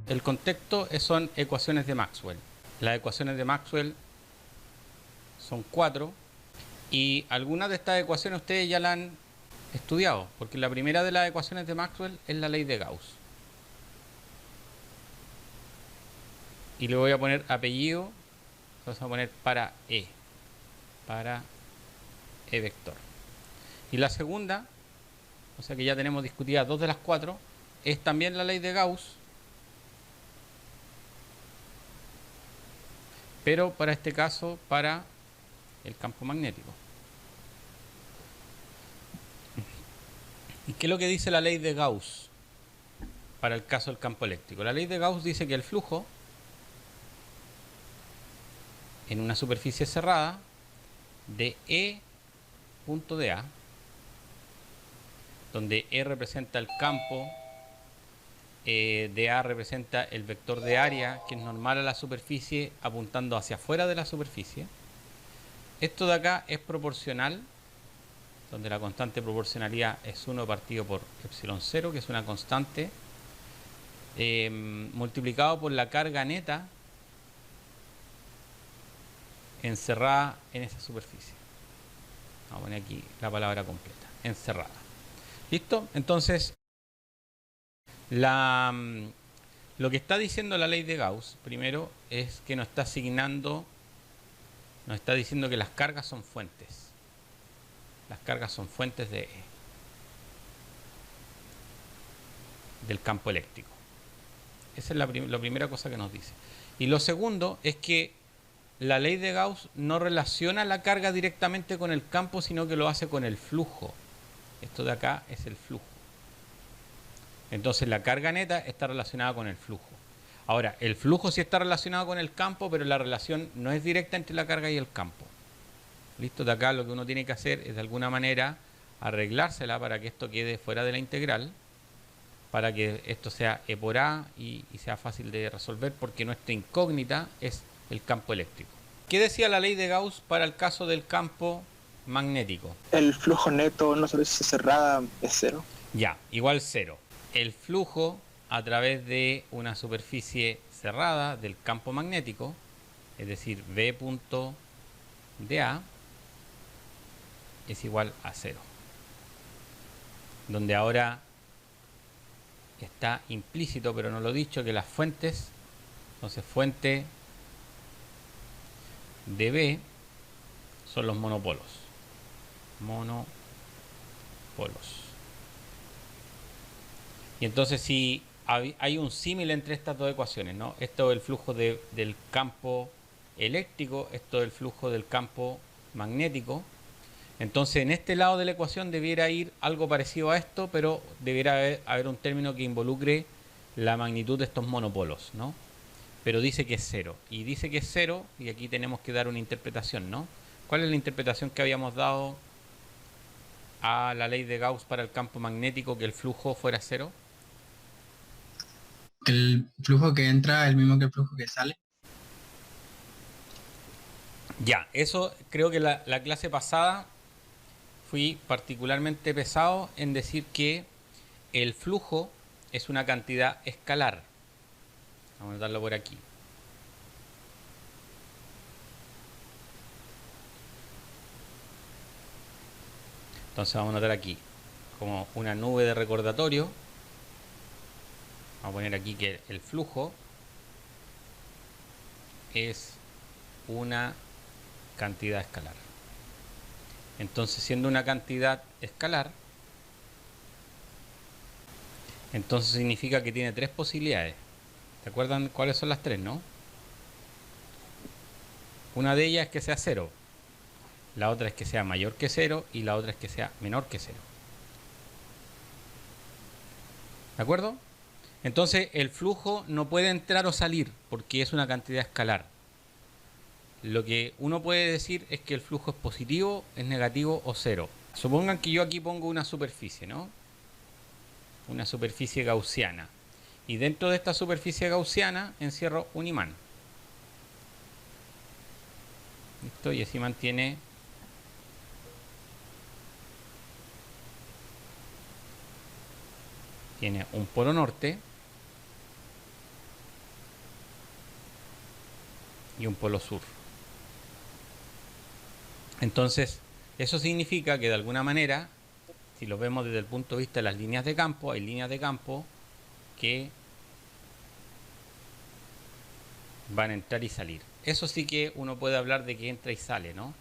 El contexto son ecuaciones de Maxwell. Las ecuaciones de Maxwell son 4 y algunas de estas ecuaciones ustedes ya las han estudiado, porque la primera de las ecuaciones de Maxwell es la ley de Gauss. Y le voy a poner apellido, vamos a poner para E vector. Y la segunda, o sea que ya tenemos discutidas 2 de las 4, es también la ley de Gauss, pero para este caso para el campo magnético. ¿Y qué es lo que dice la ley de Gauss para el caso del campo eléctrico? La ley de Gauss dice que el flujo en una superficie cerrada de E punto de A, donde E representa el campo, de A representa el vector de área, que es normal a la superficie apuntando hacia afuera de la superficie. Esto de acá es proporcional, donde la constante de proporcionalidad es 1 partido por epsilon 0, que es una constante, multiplicado por la carga neta encerrada en esa superficie. Vamos a poner aquí la palabra completa, encerrada. ¿Listo? Entonces, lo que está diciendo la ley de Gauss, primero, es que nos está asignando, nos está diciendo que las cargas son fuentes. Las cargas son fuentes de E, del campo eléctrico. Esa es la primera cosa que nos dice. Y lo segundo es que la ley de Gauss no relaciona la carga directamente con el campo, sino que lo hace con el flujo. Esto de acá es el flujo. Entonces la carga neta está relacionada con el flujo. Ahora, el flujo sí está relacionado con el campo, pero la relación no es directa entre la carga y el campo. Listo, de acá lo que uno tiene que hacer es de alguna manera arreglársela para que esto quede fuera de la integral, para que esto sea E por A y sea fácil de resolver, porque nuestra incógnita es el campo eléctrico. ¿Qué decía la ley de Gauss para el caso del campo magnético? El flujo neto en una superficie cerrada es 0. Ya, igual 0. El flujo a través de una superficie cerrada del campo magnético, es decir, V punto de A, es igual a 0. Donde ahora está implícito, pero no lo he dicho, que las fuentes, entonces fuente de B son los monopolos. Monopolos. Y entonces si hay un símil entre estas dos ecuaciones, ¿no? Esto es el flujo del campo eléctrico, esto es el flujo del campo magnético. Entonces en este lado de la ecuación debiera ir algo parecido a esto, pero debiera haber un término que involucre la magnitud de estos monopolos, ¿no? Pero dice que es 0. Y dice que es 0, y aquí tenemos que dar una interpretación, ¿no? ¿Cuál es la interpretación que habíamos dado a la ley de Gauss para el campo magnético, que el flujo fuera 0? El flujo que entra es el mismo que el flujo que sale. Ya, eso creo que la clase pasada fui particularmente pesado en decir que el flujo es una cantidad escalar. Vamos a anotarlo por aquí. Entonces vamos a anotar aquí como una nube de recordatorio. Vamos a poner aquí que el flujo es una cantidad escalar. Entonces, siendo una cantidad escalar, entonces significa que tiene 3 posibilidades. ¿Se acuerdan cuáles son las 3, no? Una de ellas es que sea 0, la otra es que sea mayor que 0 y la otra es que sea menor que 0. ¿De acuerdo? Entonces el flujo no puede entrar o salir porque es una cantidad escalar. Lo que uno puede decir es que el flujo es positivo, es negativo o 0. Supongan que yo aquí pongo una superficie, ¿no? Una superficie gaussiana. Y dentro de esta superficie gaussiana encierro un imán. ¿Listo? Y ese imán tiene un polo norte y un polo sur. Entonces, eso significa que de alguna manera, si lo vemos desde el punto de vista de las líneas de campo, hay líneas de campo que van a entrar y salir. Eso sí que uno puede hablar de que entra y sale, ¿no?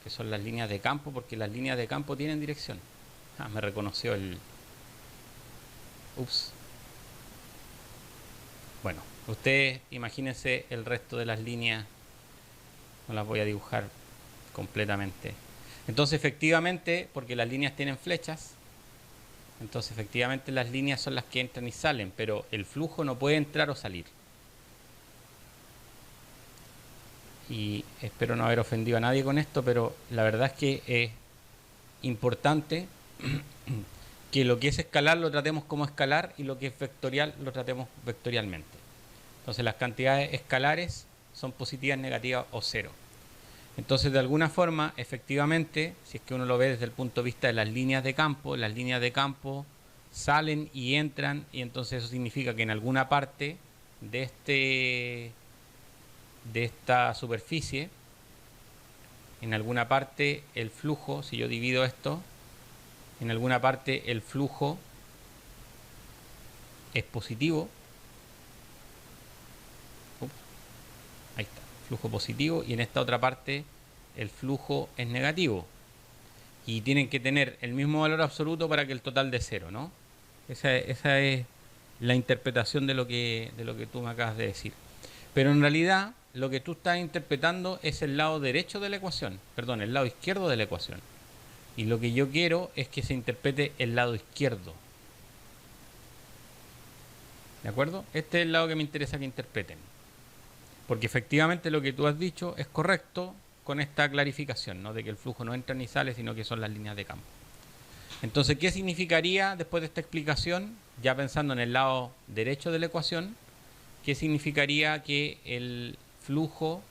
Que son las líneas de campo, porque las líneas de campo tienen dirección. Ah, me reconoció el... Ups. Bueno, ustedes imagínense el resto de las líneas. No las voy a dibujar completamente. Entonces, efectivamente, porque las líneas tienen flechas, entonces efectivamente las líneas son las que entran y salen, pero el flujo no puede entrar o salir. Y espero no haber ofendido a nadie con esto, pero la verdad es que es importante que lo que es escalar lo tratemos como escalar y lo que es vectorial lo tratemos vectorialmente. Entonces las cantidades escalares son positivas, negativas o cero. Entonces de alguna forma, efectivamente, si es que uno lo ve desde el punto de vista de las líneas de campo salen y entran, y entonces eso significa que en alguna parte de esta superficie, en alguna parte el flujo, si yo divido esto, en alguna parte el flujo es positivo. Ups, ahí está, flujo positivo, y en esta otra parte el flujo es negativo. Y tienen que tener el mismo valor absoluto para que el total dé cero, ¿no? Esa es la interpretación de lo que tú me acabas de decir. Pero en realidad lo que tú estás interpretando es el lado derecho de la ecuación, perdón, el lado izquierdo de la ecuación. Y lo que yo quiero es que se interprete el lado izquierdo. ¿De acuerdo? Este es el lado que me interesa que interpreten. Porque efectivamente lo que tú has dicho es correcto con esta clarificación, ¿no? De que el flujo no entra ni sale, sino que son las líneas de campo. Entonces, ¿qué significaría después de esta explicación? Ya pensando en el lado derecho de la ecuación, ¿qué significaría que el flujo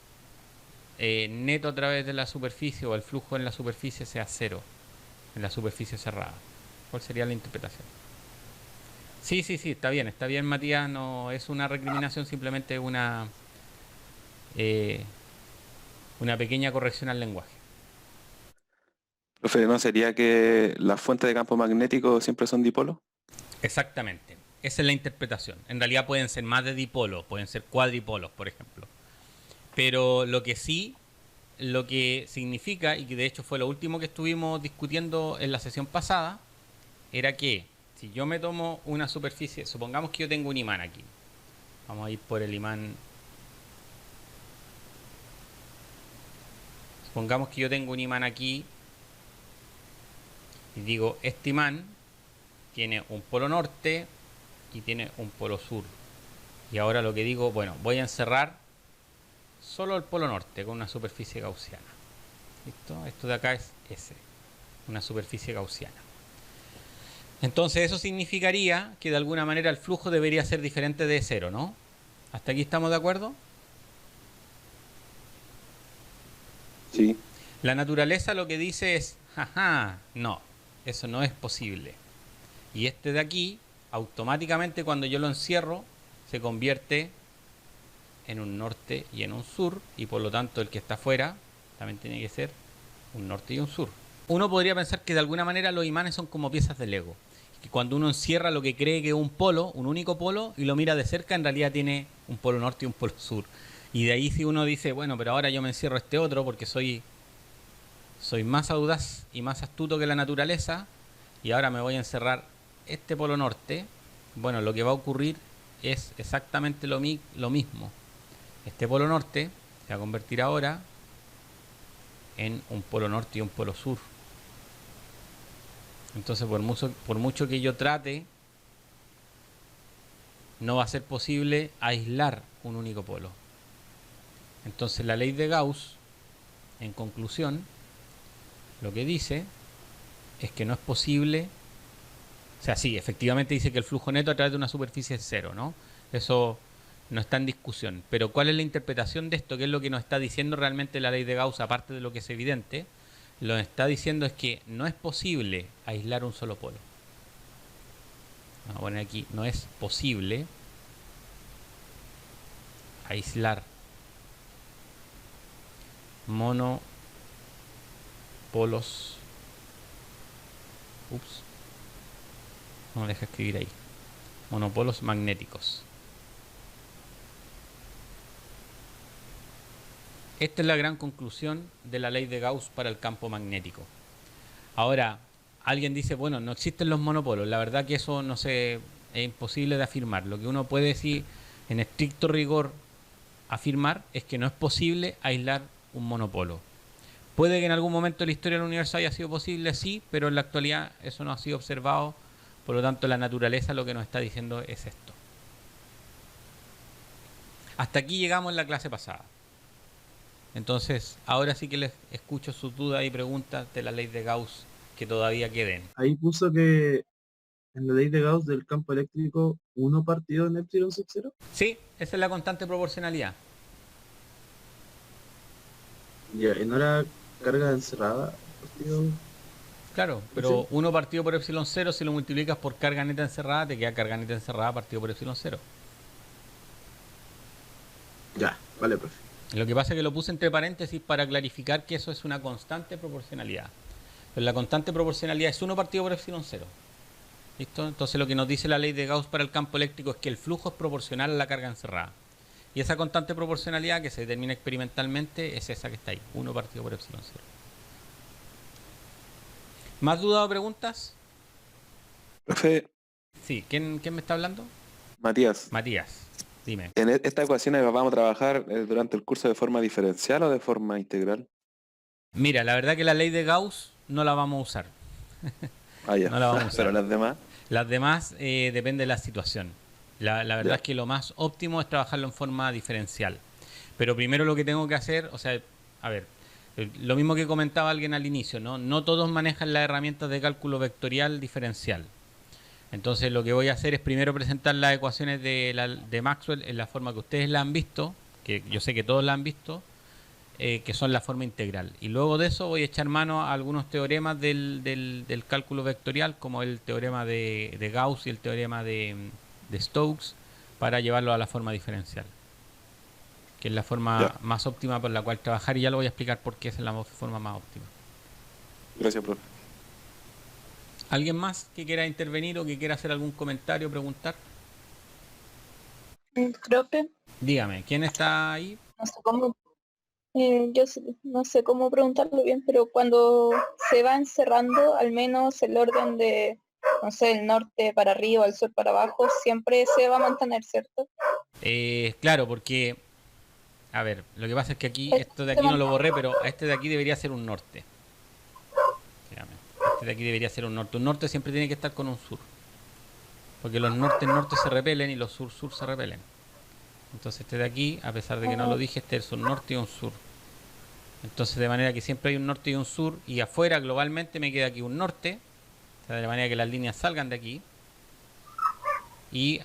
neto a través de la superficie o el flujo en la superficie sea cero, en la superficie cerrada? ¿Cuál sería la interpretación? Sí, está bien, Matías, no es una recriminación, simplemente una pequeña corrección al lenguaje. Profe, ¿no sería que las fuentes de campo magnético siempre son dipolos? Exactamente, esa es la interpretación. En realidad pueden ser más de dipolos, pueden ser cuadripolos, por ejemplo. Pero lo que significa, y que de hecho fue lo último que estuvimos discutiendo en la sesión pasada, era que si yo me tomo una superficie, supongamos que yo tengo un imán aquí. Vamos a ir por el imán. Supongamos que yo tengo un imán aquí y digo, este imán tiene un polo norte y tiene un polo sur. Y ahora lo que digo, bueno, voy a encerrar solo el polo norte con una superficie gaussiana. ¿Listo? Esto de acá es S, una superficie gaussiana. Entonces eso significaría que de alguna manera el flujo debería ser diferente de cero, ¿no? ¿Hasta aquí estamos de acuerdo? Sí. La naturaleza lo que dice es, jaja, no, eso no es posible. Y este de aquí, automáticamente cuando yo lo encierro, se convierte en un norte y en un sur, y por lo tanto el que está afuera también tiene que ser un norte y un sur. Uno podría pensar que de alguna manera los imanes son como piezas de Lego, que cuando uno encierra lo que cree que es un polo, un único polo, y lo mira de cerca, en realidad tiene un polo norte y un polo sur. Y de ahí si uno dice, bueno, pero ahora yo me encierro este otro porque soy más audaz y más astuto que la naturaleza, y ahora me voy a encerrar este polo norte, bueno, lo que va a ocurrir es exactamente lo mismo. Este polo norte se va a convertir ahora en un polo norte y un polo sur. Entonces, por mucho que yo trate, no va a ser posible aislar un único polo. Entonces, la ley de Gauss, en conclusión, lo que dice es que no es posible. O sea, sí, efectivamente dice que el flujo neto a través de una superficie es cero, ¿no? Eso no está en discusión. Pero ¿cuál es la interpretación de esto? ¿Qué es lo que nos está diciendo realmente la ley de Gauss, aparte de lo que es evidente? Lo que está diciendo es que no es posible aislar un solo polo. Vamos a poner aquí, no es posible aislar monopolos. Ups. No me deja escribir ahí. Monopolos magnéticos. Esta es la gran conclusión de la ley de Gauss para el campo magnético. Ahora, alguien dice, bueno, no existen los monopolos. La verdad que eso no se, es imposible de afirmar. Lo que uno puede decir en estricto rigor afirmar es que no es posible aislar un monopolo. Puede que en algún momento de la historia del universo haya sido posible, sí, pero en la actualidad eso no ha sido observado. Por lo tanto, la naturaleza lo que nos está diciendo es esto. Hasta aquí llegamos en la clase pasada. Entonces, ahora sí que les escucho sus dudas y preguntas de la ley de Gauss que todavía queden. Ahí puso que en la ley de Gauss del campo eléctrico 1 partido en epsilon sub 0. Sí, esa es la constante proporcionalidad. Ya, y no era carga encerrada partido. Claro, pero ¿Sí? 1 partido por epsilon 0, si lo multiplicas por carga neta encerrada, te queda carga neta encerrada partido por epsilon 0. Ya, vale, profe. Lo que pasa es que lo puse entre paréntesis para clarificar que eso es una constante proporcionalidad. Pero la constante proporcionalidad es 1 partido por epsilon 0. ¿Listo? Entonces lo que nos dice la ley de Gauss para el campo eléctrico es que el flujo es proporcional a la carga encerrada. Y esa constante proporcionalidad que se determina experimentalmente es esa que está ahí, 1 partido por epsilon 0. ¿Más dudas o preguntas? Profe, Sí, ¿quién me está hablando? Matías, Matías, dime. ¿en estas ecuaciones vamos a trabajar durante el curso de forma diferencial o de forma integral? Mira, la verdad que la ley de Gauss no la vamos a usar. Ah, ya. No la vamos a usar. Pero las demás, Las demás depende de la situación. La verdad Ya. es que lo más óptimo es trabajarlo en forma diferencial. Pero primero lo que tengo que hacer, o sea, a ver, lo mismo que comentaba alguien al inicio, ¿no? No todos manejan las herramientas de cálculo vectorial diferencial. Entonces lo que voy a hacer es primero presentar las ecuaciones de Maxwell en la forma que ustedes la han visto, que yo sé que todos la han visto, que son la forma integral. Y luego de eso voy a echar mano a algunos teoremas del cálculo vectorial, como el teorema de Gauss y el teorema de Stokes, para llevarlo a la forma diferencial, que es la forma Ya. más óptima por la cual trabajar, y ya lo voy a explicar por qué es la forma más óptima. gracias, profe. ¿Alguien más que quiera intervenir o que quiera hacer algún comentario o preguntar? Profe, Dígame, ¿quién está ahí? no sé cómo, no sé cómo preguntarlo bien, pero cuando se va encerrando, al menos el orden de, no sé, el norte para arriba, el sur para abajo, siempre se va a mantener, ¿cierto? Claro, porque, a ver, lo que pasa es que aquí, esto de aquí no lo borré, pero este de aquí debería ser un norte. Fíjame, este de aquí debería ser un norte. Un norte siempre tiene que estar con un sur, porque los norte se repelen y los sur se repelen. Entonces este de aquí, a pesar de que no lo dije, este es un norte y un sur. Entonces de manera que siempre hay un norte y un sur, y afuera globalmente me queda aquí un norte, o sea, de manera que las líneas salgan de aquí, y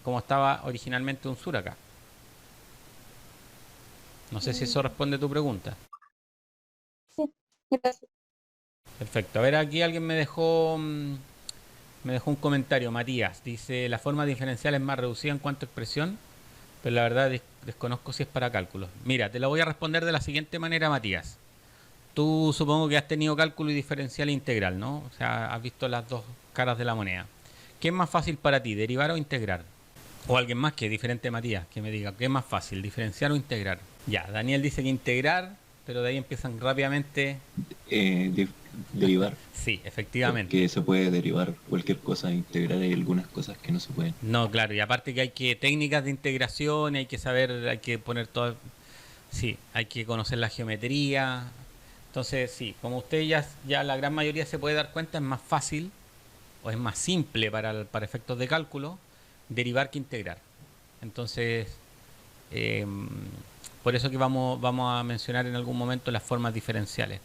como estaba originalmente un sur acá. No sé si eso responde a tu pregunta. Gracias. Perfecto. A ver, aquí alguien me dejó un comentario. Matías dice, la forma diferencial es más reducida en cuanto a expresión, pero la verdad desconozco si es para cálculos. Mira, te lo voy a responder de la siguiente manera, Matías. Tú supongo que has tenido cálculo y diferencial integral, ¿no? O sea, has visto las dos caras de la moneda. ¿Qué es más fácil para ti, derivar o integrar? O alguien más que diferente, Matías, que me diga, ¿qué es más fácil, diferenciar o integrar? Ya, Daniel dice que integrar, pero de ahí empiezan rápidamente. Derivar, Sí, efectivamente. porque se puede derivar cualquier cosa, integrar hay algunas cosas que no se pueden. No, claro, y aparte que hay que técnicas de integración, hay que saber, hay que poner todo, sí, hay que conocer la geometría. Entonces, sí, como usted ya la gran mayoría se puede dar cuenta, es más fácil o es más simple para efectos de cálculo derivar que integrar. Entonces, por eso que vamos a mencionar en algún momento las formas diferenciales.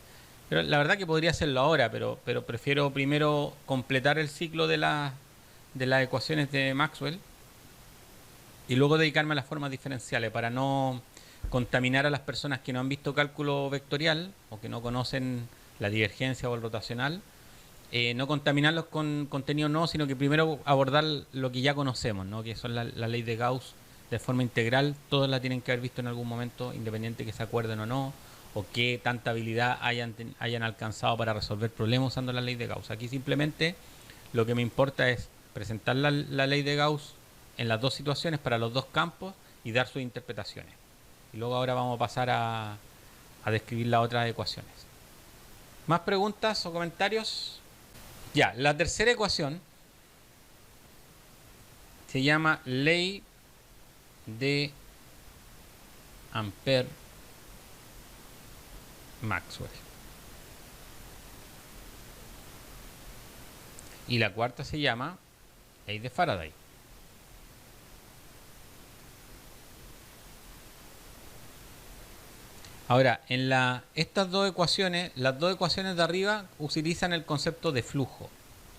Pero la verdad que podría hacerlo ahora, pero prefiero primero completar el ciclo de las ecuaciones de Maxwell y luego dedicarme a las formas diferenciales para no contaminar a las personas que no han visto cálculo vectorial o que no conocen la divergencia o el rotacional, no contaminarlos con contenido nuevo, sino que primero abordar lo que ya conocemos, ¿no? Que son la ley de Gauss de forma integral. Todos la tienen que haber visto en algún momento, independiente que se acuerden o no, o qué tanta habilidad hayan alcanzado para resolver problemas usando la ley de Gauss. Aquí simplemente lo que me importa es presentar la ley de Gauss en las dos situaciones para los dos campos y dar sus interpretaciones. Y luego ahora vamos a pasar a describir las otras ecuaciones. ¿Más preguntas o comentarios? Ya, la tercera ecuación se llama ley de Ampère-Maxwell. Y la cuarta se llama ley de Faraday. Ahora, en estas dos ecuaciones, las dos ecuaciones de arriba utilizan el concepto de flujo.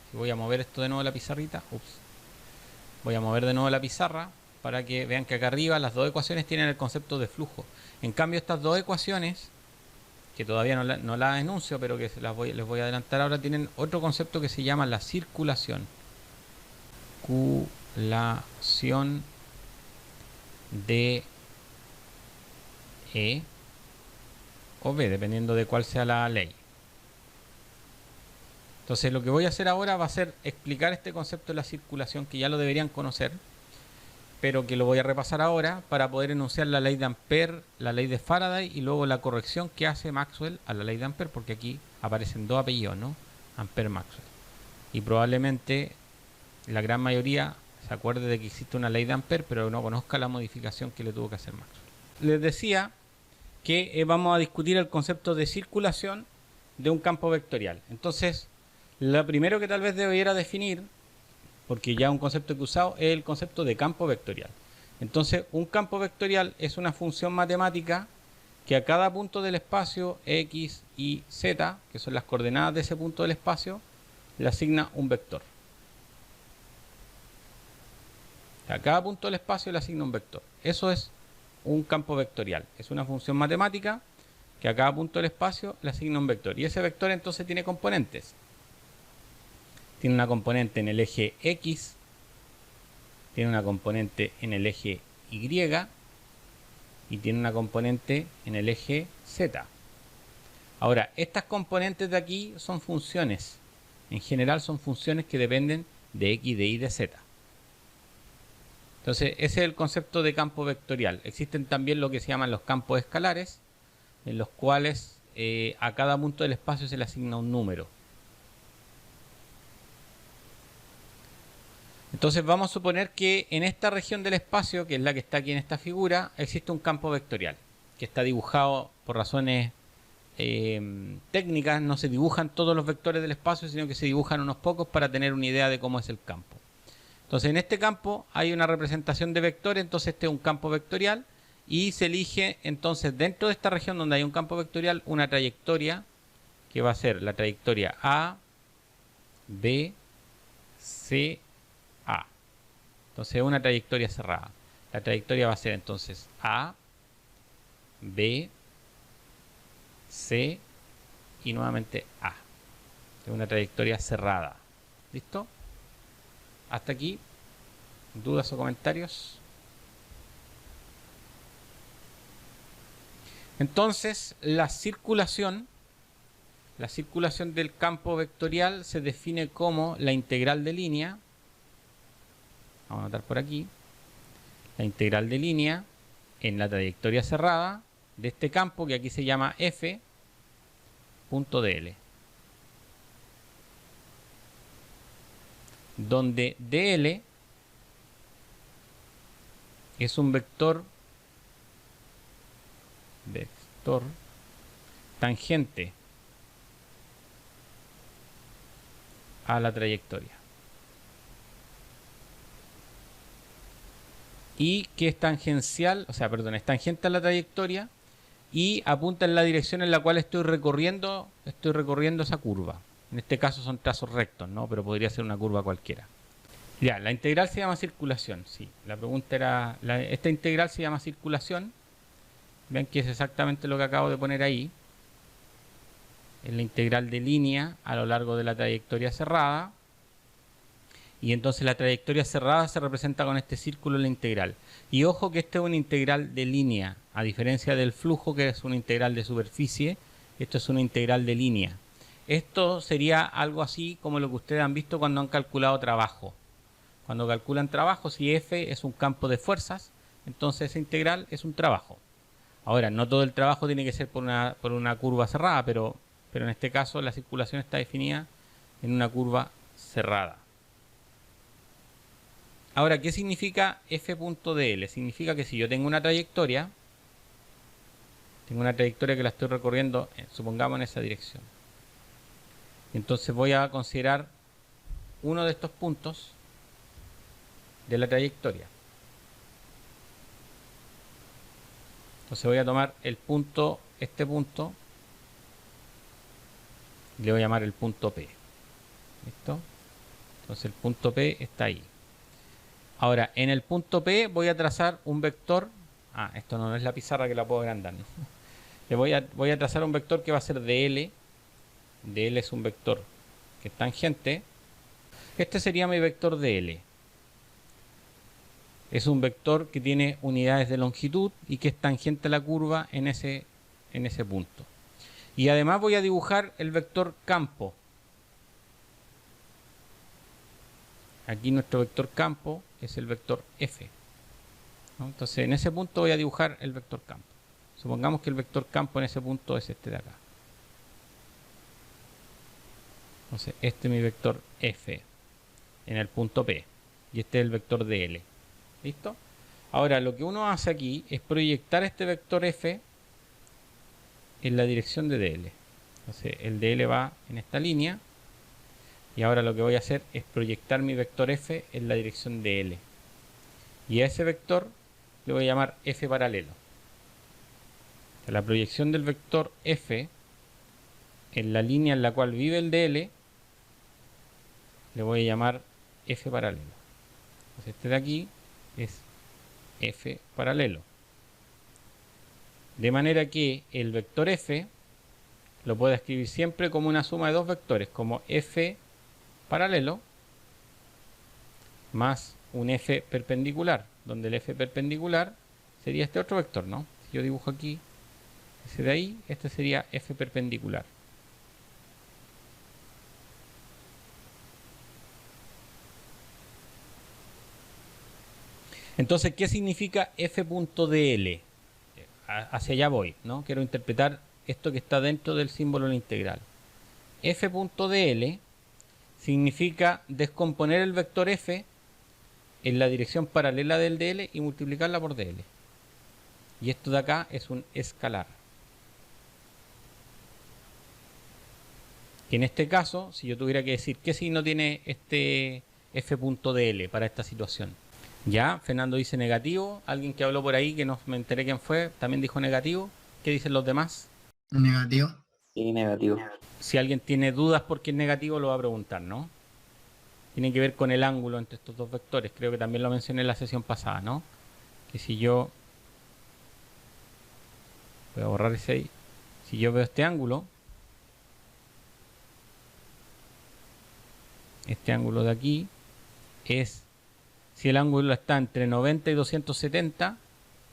Si voy a mover esto de nuevo la pizarrita, voy a mover de nuevo la pizarra para que vean que acá arriba las dos ecuaciones tienen el concepto de flujo. En cambio, estas dos ecuaciones, que todavía no las enuncio, pero que les voy a adelantar ahora, tienen otro concepto que se llama la circulación. Circulación de E o B, dependiendo de cuál sea la ley. Entonces lo que voy a hacer ahora va a ser explicar este concepto de la circulación, que ya lo deberían conocer, pero que lo voy a repasar ahora para poder enunciar la ley de Ampère, la ley de Faraday y luego la corrección que hace Maxwell a la ley de Ampère, porque aquí aparecen dos apellidos, ¿no? Ampère-Maxwell. Y probablemente la gran mayoría se acuerde de que existe una ley de Ampère, pero no conozca la modificación que le tuvo que hacer Maxwell. Les decía que vamos a discutir el concepto de circulación de un campo vectorial. Entonces, lo primero que tal vez debiera definir, porque ya un concepto que he usado, es el concepto de campo vectorial. Entonces, un campo vectorial es una función matemática que a cada punto del espacio x, y, z, que son las coordenadas de ese punto del espacio, le asigna un vector. A cada punto del espacio le asigna un vector. Eso es un campo vectorial. Es una función matemática que a cada punto del espacio le asigna un vector. Y ese vector entonces tiene componentes. Tiene una componente en el eje X, tiene una componente en el eje Y y tiene una componente en el eje Z. Ahora, estas componentes de aquí son funciones. En general son funciones que dependen de X, de Y, de Z. Entonces, ese es el concepto de campo vectorial. Existen también lo que se llaman los campos escalares, en los cuales a cada punto del espacio se le asigna un número. Entonces vamos a suponer que en esta región del espacio, que es la que está aquí en esta figura, existe un campo vectorial, que está dibujado por razones técnicas. No se dibujan todos los vectores del espacio, sino que se dibujan unos pocos para tener una idea de cómo es el campo. Entonces en este campo hay una representación de vectores, entonces este es un campo vectorial y se elige entonces dentro de esta región donde hay un campo vectorial una trayectoria que va a ser la trayectoria A, B, C, A. Entonces es una trayectoria cerrada. La trayectoria va a ser entonces A, B, C y nuevamente A. Es una trayectoria cerrada. ¿Listo? Hasta aquí, ¿dudas o comentarios? Entonces, la circulación del campo vectorial se define como la integral de línea. Vamos a anotar por aquí. La integral de línea en la trayectoria cerrada de este campo que aquí se llama f punto dl. Donde dl es un vector tangente a la trayectoria y que es tangencial, es tangente a la trayectoria y apunta en la dirección en la cual estoy recorriendo esa curva. En este caso son trazos rectos, ¿no? Pero podría ser una curva cualquiera. Ya, la integral se llama circulación, sí. La pregunta era, esta integral se llama circulación. Vean que es exactamente lo que acabo de poner ahí. Es la integral de línea a lo largo de la trayectoria cerrada. Y entonces la trayectoria cerrada se representa con este círculo en la integral. Y ojo que esta es una integral de línea, a diferencia del flujo que es una integral de superficie, esto es una integral de línea. Esto sería algo así como lo que ustedes han visto cuando han calculado trabajo. Cuando calculan trabajo, si F es un campo de fuerzas, entonces esa integral es un trabajo. Ahora, no todo el trabajo tiene que ser por una curva cerrada, pero en este caso la circulación está definida en una curva cerrada. Ahora, ¿qué significa F.dl? Significa que si yo tengo una trayectoria que la estoy recorriendo, supongamos en esa dirección. Entonces voy a considerar uno de estos puntos de la trayectoria. Entonces voy a tomar el punto, este punto, y le voy a llamar el punto P. ¿Listo? Entonces el punto P está ahí. Ahora, en el punto P voy a trazar un vector. Esto no es la pizarra que la puedo agrandar, ¿no? Voy a trazar un vector que va a ser dl. dl es un vector que es tangente. Este sería mi vector dl. Es un vector que tiene unidades de longitud y que es tangente a la curva en ese punto. Y además voy a dibujar el vector campo. Aquí nuestro vector campo es el vector F, ¿no? Entonces en ese punto voy a dibujar el vector campo. Supongamos que el vector campo en ese punto es este de acá. Entonces este es mi vector F en el punto P. Y este es el vector DL. ¿Listo? Ahora lo que uno hace aquí es proyectar este vector F en la dirección de DL. Entonces el DL va en esta línea. Y ahora lo que voy a hacer es proyectar mi vector F en la dirección de L. Y a ese vector le voy a llamar F paralelo. La proyección del vector F en la línea en la cual vive el DL le voy a llamar F paralelo. Entonces este de aquí es F paralelo. De manera que el vector F lo puedo escribir siempre como una suma de dos vectores, como F paralelo más un F perpendicular, donde el F perpendicular sería este otro vector, ¿no? Si yo dibujo aquí ese de ahí, este sería F perpendicular. Entonces, ¿qué significa F.dl? Hacia allá voy, ¿no? Quiero interpretar esto que está dentro del símbolo de la integral. F.dl significa descomponer el vector F en la dirección paralela del DL y multiplicarla por DL. Y esto de acá es un escalar. Que en este caso, si yo tuviera que decir qué signo tiene este F.dl para esta situación. Ya, Fernando dice negativo. Alguien que habló por ahí, que no me enteré quién fue, también dijo negativo. ¿Qué dicen los demás? Negativo. Sí, negativo. Si alguien tiene dudas por qué es negativo, lo va a preguntar, ¿no? Tiene que ver con el ángulo entre estos dos vectores. Creo que también lo mencioné en la sesión pasada, ¿no? Que si yo... voy a borrar ese ahí. Si yo veo este ángulo de aquí es... si el ángulo está entre 90 y 270,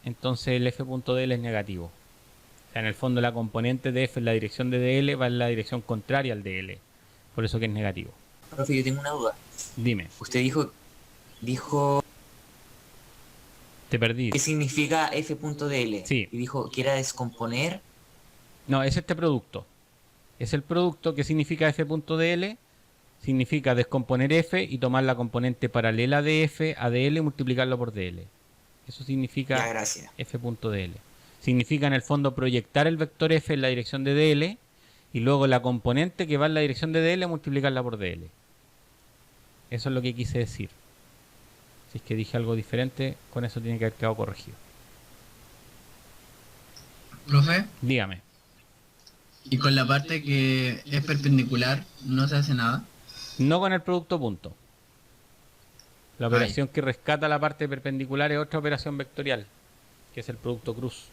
entonces el F.dl es negativo. O sea, en el fondo la componente de F en la dirección de DL va en la dirección contraria al DL. Por eso que es negativo. Profe, yo tengo una duda. Dime. Usted dijo Te perdí. ¿qué significa F.dl? Sí. Y dijo que era descomponer. No, es este producto. Es el producto que significa F.dl. Significa descomponer F y tomar la componente paralela de F a DL y multiplicarlo por DL. Eso significa Ya, gracias. F.dl. Significa en el fondo proyectar el vector F en la dirección de DL y luego la componente que va en la dirección de DL multiplicarla por DL. Eso es lo que quise decir. Si es que dije algo diferente, con eso tiene que haber quedado corregido. Profe, Dígame. y con la parte que es perpendicular no se hace nada. No con el producto punto. La operación que rescata la parte perpendicular es otra operación vectorial, que es el producto cruz.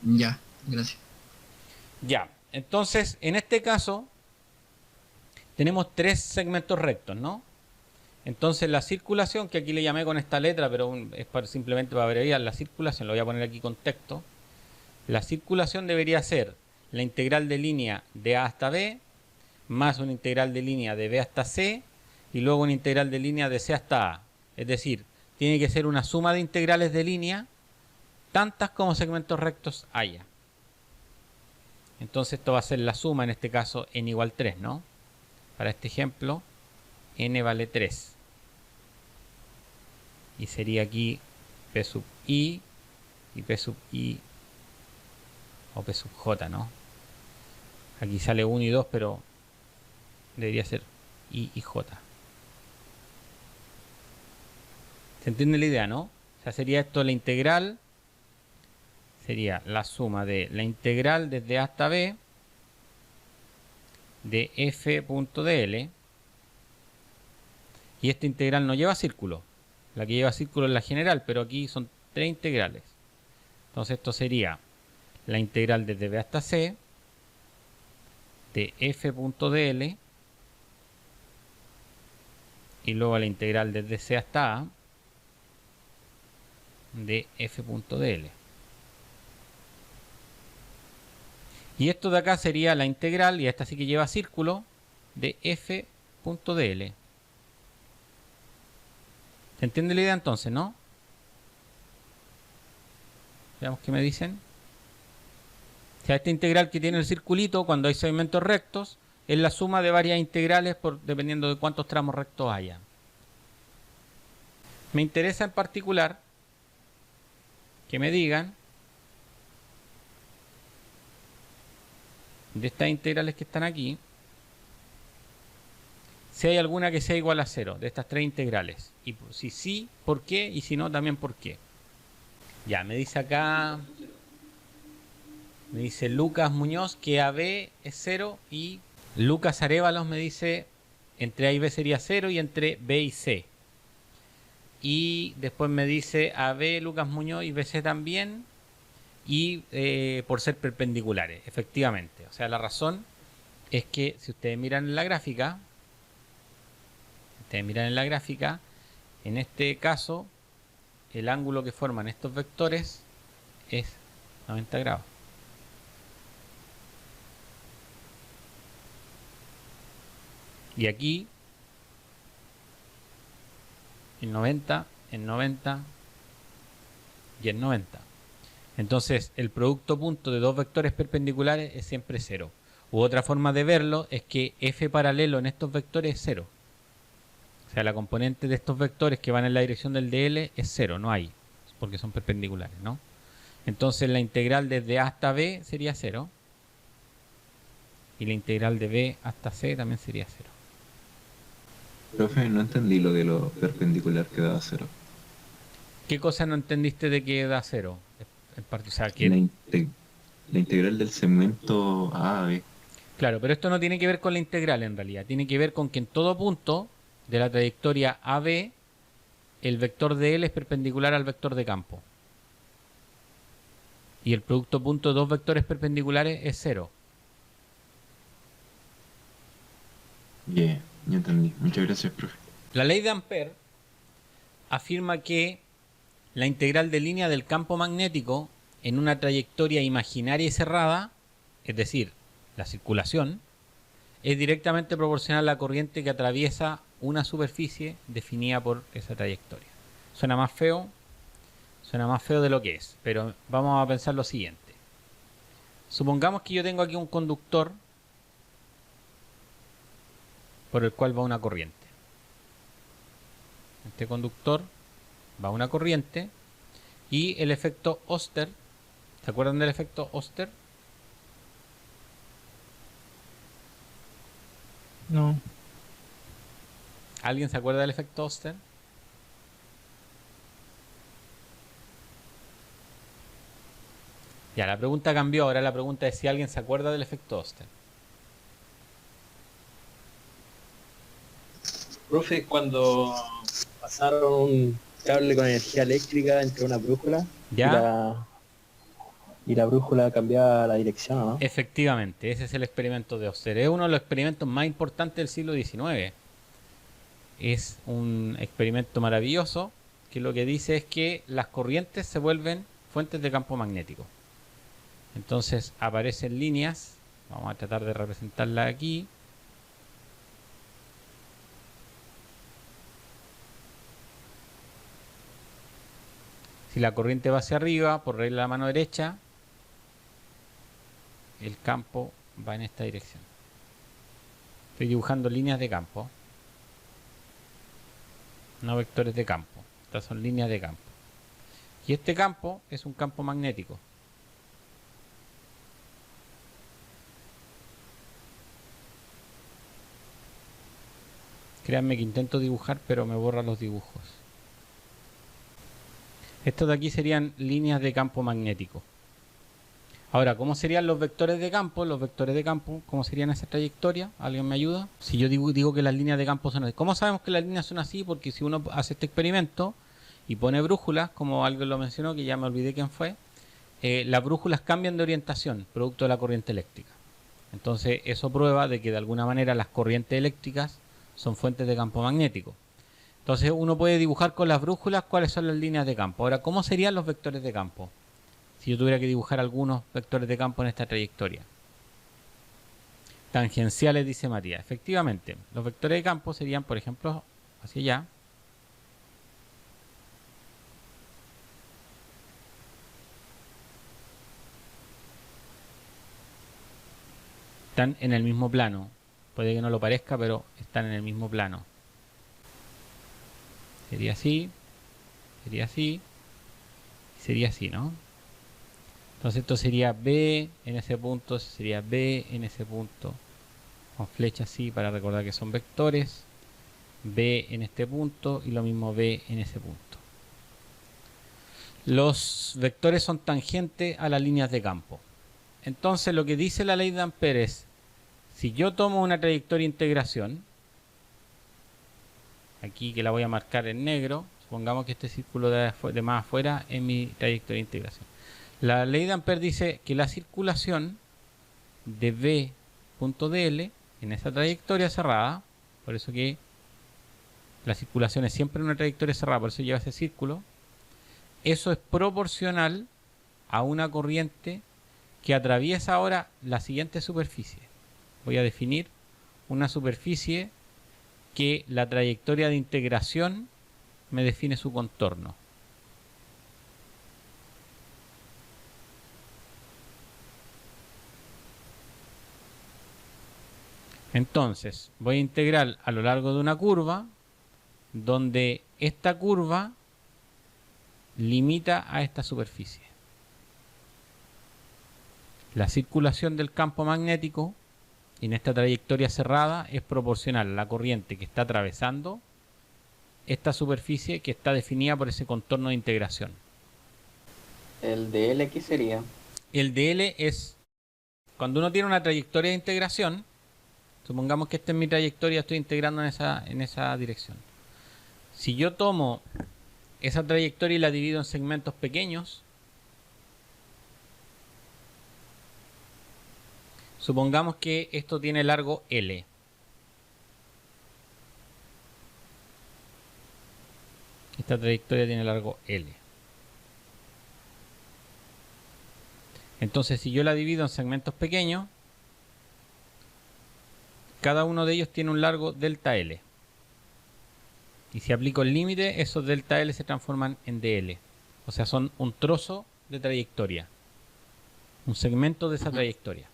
Ya, gracias. Ya, entonces, en este caso, tenemos tres segmentos rectos, ¿no? Entonces, la circulación, que aquí le llamé con esta letra, pero es simplemente para abreviar la circulación, lo voy a poner aquí con texto. La circulación debería ser la integral de línea de A hasta B, más una integral de línea de B hasta C, y luego una integral de línea de C hasta A. Es decir, tiene que ser una suma de integrales de línea, tantas como segmentos rectos haya. Entonces esto va a ser la suma, en este caso, n igual 3, ¿no? Para este ejemplo, n vale 3. Y sería aquí P sub I y P sub I o P sub J, ¿no? Aquí sale 1 y 2, pero debería ser I y J. ¿Se entiende la idea, no? O sea, sería esto la integral, sería la suma de la integral desde A hasta B de f.dl, y esta integral no lleva círculo. La que lleva círculo es la general, pero aquí son tres integrales. Entonces esto sería la integral desde B hasta C de f.dl, y luego la integral desde C hasta A de f.dl. Y esto de acá sería la integral, y esta sí que lleva círculo, de f.dl. ¿Se entiende la idea entonces, no? Veamos qué me dicen. O sea, esta integral que tiene el circulito, cuando hay segmentos rectos, es la suma de varias integrales dependiendo de cuántos tramos rectos haya. Me interesa en particular que me digan de estas integrales que están aquí, si hay alguna que sea igual a 0, de estas tres integrales. Y si sí, ¿por qué? Y si no, también ¿por qué? Ya, me dice acá, me dice Lucas Muñoz que AB es 0, y Lucas Arévalos me dice entre A y B sería 0 y entre B y C. Y después me dice AB Lucas Muñoz y BC también, y por ser perpendiculares, efectivamente. O sea, la razón es que si ustedes miran en la gráfica, en este caso, el ángulo que forman estos vectores es 90 grados. Y aquí, el 90, el 90 y el 90. Entonces, el producto punto de dos vectores perpendiculares es siempre 0. U otra forma de verlo es que f paralelo en estos vectores es 0. O sea, la componente de estos vectores que van en la dirección del dl es 0, no hay, porque son perpendiculares, ¿no? Entonces, la integral desde A hasta B sería 0. Y la integral de B hasta C también sería 0. Profe, no entendí lo de lo perpendicular que daba 0. ¿Qué cosa no entendiste de que da 0? O sea, que... La integral del segmento A a B. Claro, pero esto no tiene que ver con la integral en realidad. Tiene que ver con que en todo punto de la trayectoria AB, el vector de L es perpendicular al vector de campo. Y el producto punto de dos vectores perpendiculares es 0. Bien, ya entendí. Muchas gracias, profe. La ley de Ampère afirma que la integral de línea del campo magnético en una trayectoria imaginaria y cerrada, es decir, la circulación, es directamente proporcional a la corriente que atraviesa una superficie definida por esa trayectoria. Suena más feo de lo que es, pero vamos a pensar lo siguiente. Supongamos que yo tengo aquí un conductor por el cual va una corriente. Este conductor va una corriente y el efecto Oster, ¿se acuerdan del efecto Oster? No. ¿Alguien se acuerda del efecto Oster? Ya, la pregunta cambió. Ahora la pregunta es si alguien se acuerda del efecto Oster. Profe, cuando pasaron un cable con energía eléctrica entre una brújula ¿Ya? y la brújula cambiaba la dirección, ¿no? Efectivamente, ese es el experimento de Oster. Es uno de los experimentos más importantes del siglo XIX. Es un experimento maravilloso que lo que dice es que las corrientes se vuelven fuentes de campo magnético. Entonces aparecen líneas, vamos a tratar de representarlas aquí. Si la corriente va hacia arriba, por regla de la mano derecha, el campo va en esta dirección. Estoy dibujando líneas de campo, no vectores de campo. Estas son líneas de campo. Y este campo es un campo magnético. Créanme que intento dibujar, pero me borra los dibujos. Estos de aquí serían líneas de campo magnético. Ahora, ¿cómo serían los vectores de campo? Los vectores de campo, ¿cómo serían esa trayectoria? ¿Alguien me ayuda? Si yo digo que las líneas de campo son así. ¿Cómo sabemos que las líneas son así? Porque si uno hace este experimento y pone brújulas, como alguien lo mencionó, que ya me olvidé quién fue, las brújulas cambian de orientación, producto de la corriente eléctrica. Entonces, eso prueba de que de alguna manera las corrientes eléctricas son fuentes de campo magnético. Entonces, uno puede dibujar con las brújulas cuáles son las líneas de campo. Ahora, ¿cómo serían los vectores de campo? Si yo tuviera que dibujar algunos vectores de campo en esta trayectoria. Tangenciales, dice María. Efectivamente, los vectores de campo serían, por ejemplo, hacia allá. Están en el mismo plano. Puede que no lo parezca, pero están en el mismo plano. Sería así, sería así, y sería así, ¿no? Entonces esto sería B en ese punto, sería B en ese punto, con flecha así para recordar que son vectores, B en este punto y lo mismo B en ese punto. Los vectores son tangentes a las líneas de campo. Entonces lo que dice la ley de Ampère es, si yo tomo una trayectoria de integración, aquí que la voy a marcar en negro, supongamos que este círculo de más afuera es mi trayectoria de integración. La ley de Ampère dice que la circulación de B.dl en esa trayectoria cerrada, por eso que la circulación es siempre una trayectoria cerrada, por eso lleva ese círculo, eso es proporcional a una corriente que atraviesa ahora la siguiente superficie. Voy a definir una superficie que la trayectoria de integración me define su contorno. Entonces, voy a integrar a lo largo de una curva, donde esta curva limita a esta superficie. La circulación del campo magnético en esta trayectoria cerrada es proporcional a la corriente que está atravesando esta superficie que está definida por ese contorno de integración. ¿El DL qué sería? El DL es, cuando uno tiene una trayectoria de integración, supongamos que esta es mi trayectoria, estoy integrando en esa dirección. Si yo tomo esa trayectoria y la divido en segmentos pequeños, supongamos que esto tiene largo L. Esta trayectoria tiene largo L. Entonces, si yo la divido en segmentos pequeños, cada uno de ellos tiene un largo delta L. Y si aplico el límite, esos delta L se transforman en DL. O sea, son un trozo de trayectoria. Un segmento de esa trayectoria.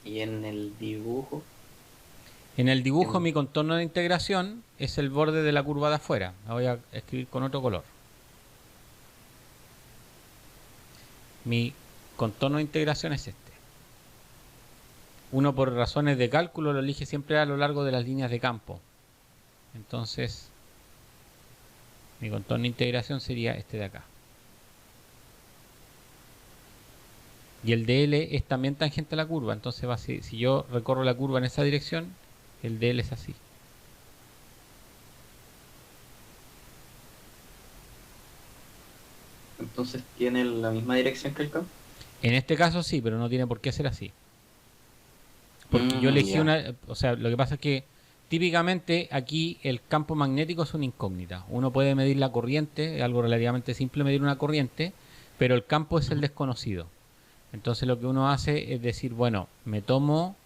¿Y en el dibujo? En el dibujo mi contorno de integración es el borde de la curva de afuera. La voy a escribir con otro color. Mi contorno de integración es este. Uno por razones de cálculo lo elige siempre a lo largo de las líneas de campo. Entonces, mi contorno de integración sería este de acá. Y el DL es también tangente a la curva. Entonces, si yo recorro la curva en esa dirección, el DL es así. entonces tiene la misma dirección que el campo. En este caso sí, pero no tiene por qué ser así. Porque yo elegí Ya. una... O sea, lo que pasa es que típicamente aquí el campo magnético es una incógnita. Uno puede medir la corriente, es algo relativamente simple medir una corriente, pero el campo es el desconocido. Entonces lo que uno hace es decir, bueno, me tomo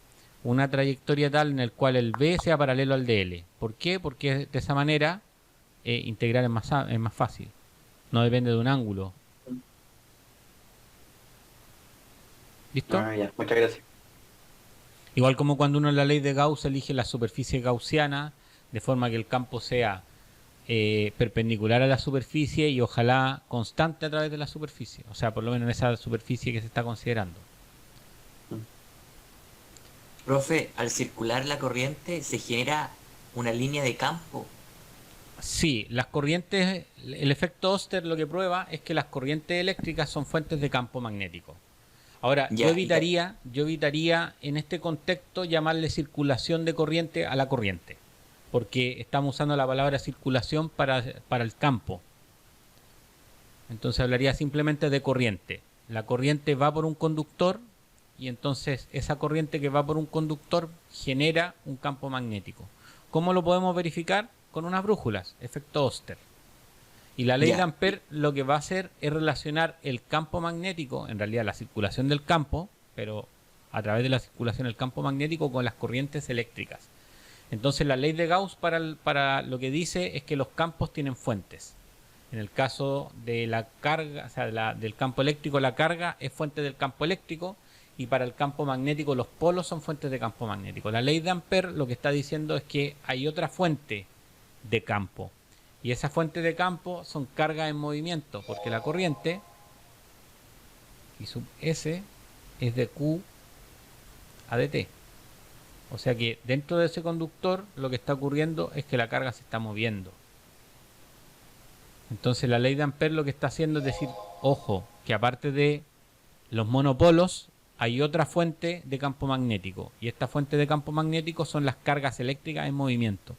una trayectoria tal en el cual el B sea paralelo al DL. ¿Por qué? Porque de esa manera integrar es más fácil. No depende de un ángulo. ¿Listo? Ah, ya, muchas gracias. Igual como cuando uno en la ley de Gauss elige la superficie gaussiana, de forma que el campo sea perpendicular a la superficie y ojalá constante a través de la superficie. O sea, por lo menos en esa superficie que se está considerando. Profe, al circular la corriente se genera una línea de campo. Sí, las corrientes, el efecto Oster lo que prueba es que las corrientes eléctricas son fuentes de campo magnético. Ahora, Ya, yo evitaría en este contexto llamarle circulación de corriente a la corriente, porque estamos usando la palabra circulación para el campo. Entonces hablaría simplemente de corriente. La corriente va por un conductor y entonces esa corriente que va por un conductor genera un campo magnético. ¿Cómo lo podemos verificar? Con unas brújulas, efecto Oster. Y la ley de Ampère lo que va a hacer es relacionar el campo magnético, en realidad la circulación del campo, pero a través de la circulación del campo magnético con las corrientes eléctricas. Entonces la ley de Gauss para lo que dice es que los campos tienen fuentes. En el caso de la carga, o sea, del campo eléctrico, la carga es fuente del campo eléctrico y para el campo magnético los polos son fuentes de campo magnético. La ley de Ampère lo que está diciendo es que hay otra fuente de campo. Y esa fuente de campo son cargas en movimiento, porque la corriente y sub S es de Q a dt. O sea que dentro de ese conductor lo que está ocurriendo es que la carga se está moviendo. Entonces la ley de Ampère lo que está haciendo es decir, ojo, que aparte de los monopolos hay otra fuente de campo magnético. Y esta fuente de campo magnético son las cargas eléctricas en movimiento.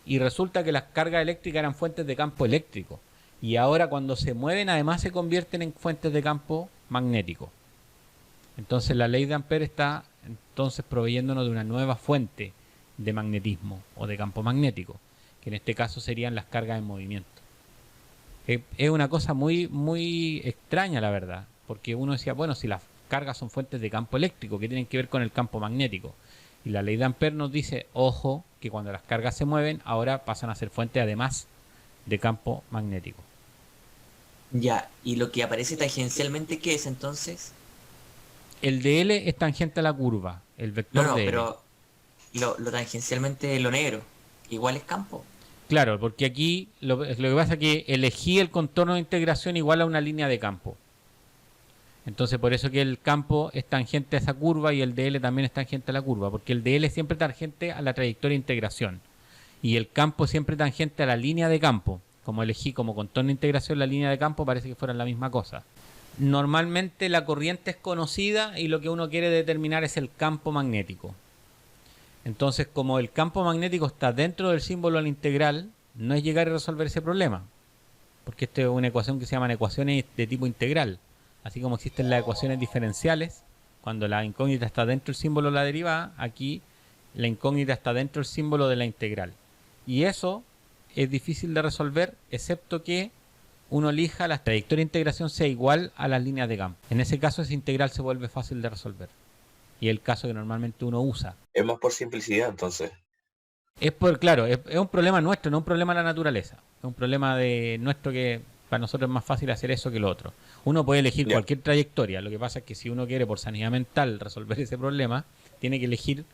Y resulta que las cargas eléctricas eran fuentes de campo eléctrico. Y ahora cuando se mueven además se convierten en fuentes de campo magnético. Entonces la ley de Ampère está entonces proveyéndonos de una nueva fuente de magnetismo o de campo magnético, que en este caso serían las cargas en movimiento. Es una cosa muy, muy extraña la verdad, porque uno decía, bueno, si las cargas son fuentes de campo eléctrico, ¿qué tienen que ver con el campo magnético? Y la ley de Ampère nos dice, ojo, que cuando las cargas se mueven, ahora pasan a ser fuentes además de campo magnético. Ya, ¿y lo que aparece tangencialmente qué es entonces? El dl es tangente a la curva, el vector No, dl. pero lo tangencialmente lo negro, igual es campo. Claro, porque aquí lo que pasa es que elegí el contorno de integración igual a una línea de campo. Entonces por eso que el campo es tangente a esa curva y el dl también es tangente a la curva, porque el dl es siempre tangente a la trayectoria de integración y el campo es siempre tangente a la línea de campo. Como elegí como contorno de integración la línea de campo, parece que fueran la misma cosa. Normalmente la corriente es conocida y lo que uno quiere determinar es el campo magnético. Entonces como el campo magnético está dentro del símbolo al integral, no es llegar a resolver ese problema, porque esta es una ecuación que se llaman ecuaciones de tipo integral. Así como existen las ecuaciones diferenciales, cuando la incógnita está dentro del símbolo de la derivada, aquí la incógnita está dentro del símbolo de la integral. Y eso es difícil de resolver, excepto que uno elija la trayectoria de integración sea igual a las líneas de campo. En ese caso esa integral se vuelve fácil de resolver. Y es el caso que normalmente uno usa. Es más por simplicidad, entonces. Claro, es un problema nuestro, no un problema de la naturaleza. Es un problema de nuestro que para nosotros es más fácil hacer eso que lo otro. Uno puede elegir cualquier trayectoria. Lo que pasa es que si uno quiere por sanidad mental resolver ese problema, tiene que elegir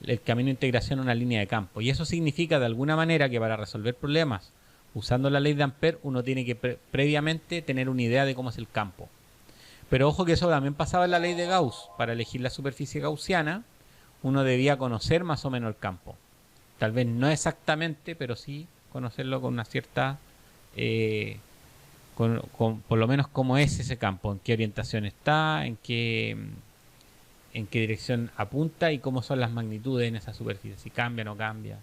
el camino de integración a una línea de campo. Y eso significa de alguna manera que para resolver problemas usando la ley de Ampère uno tiene que previamente tener una idea de cómo es el campo. Pero ojo que eso también pasaba en la ley de Gauss. Para elegir la superficie gaussiana uno debía conocer más o menos el campo. Tal vez no exactamente, pero sí conocerlo con una cierta... por lo menos cómo es ese campo, en qué orientación está, en qué dirección apunta y cómo son las magnitudes en esa superficie, si cambia o no cambia.